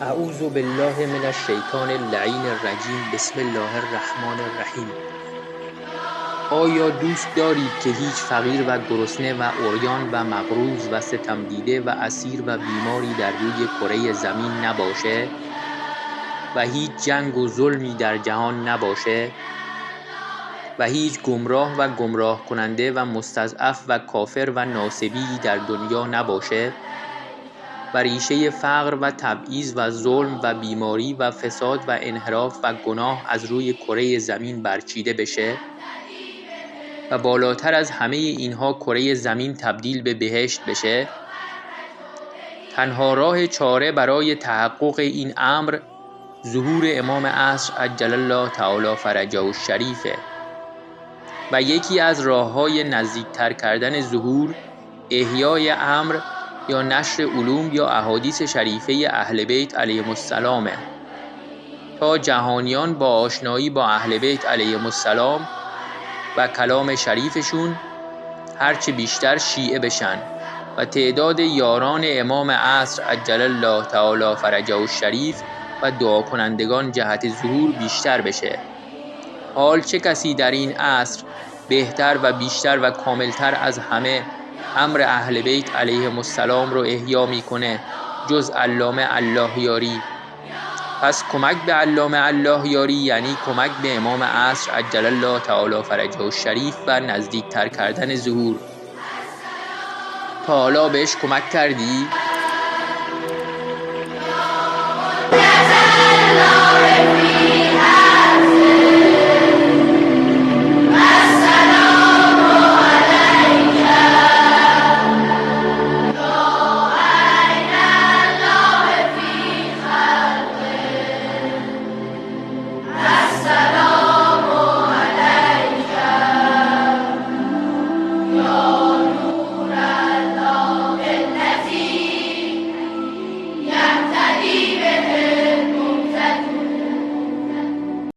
اعوذ بالله من الشیطان اللعین الرجیم. بسم الله الرحمن الرحیم. آیا دوست دارید که هیچ فقیر و گرسنه و عریان و مقروض و ستم دیده و اسیر و بیماری در روی کره زمین نباشه و هیچ جنگ و ظلمی در جهان نباشه و هیچ گمراه و گمراه کننده و مستضعف و کافر و ناصبی در دنیا نباشه و ریشه فقر و تبعیض و ظلم و بیماری و فساد و انحراف و گناه از روی کره زمین برچیده بشه و بالاتر از همه اینها کره زمین تبدیل به بهشت بشه؟ تنها راه چاره برای تحقق این امر ظهور امام عصر عجل الله تعالی فرجه الشریفه و یکی از راه‌های نزدیکتر کردن ظهور احیای امر یا نشر علوم یا احادیث شریفه اهل بیت علیهم السلامه تا جهانیان با آشنایی با اهل بیت علیهم السلام و کلام شریفشون هرچه بیشتر شیعه بشن و تعداد یاران امام عصر عجل الله تعالی فرجه الشریف و دعا کنندگان جهت ظهور بیشتر بشه. حال چه کسی در این عصر بهتر و بیشتر و کاملتر از همه امر اهل بیت علیهم السلام رو احیا میکنه جز علامه الله یاری؟ پس کمک به علامه الله یاری یعنی کمک به امام عصر عجل الله تعالی فرجه الشریف و نزدیکتر کردن ظهور. تا حالا بهش کمک کردی؟ السلام عليك يا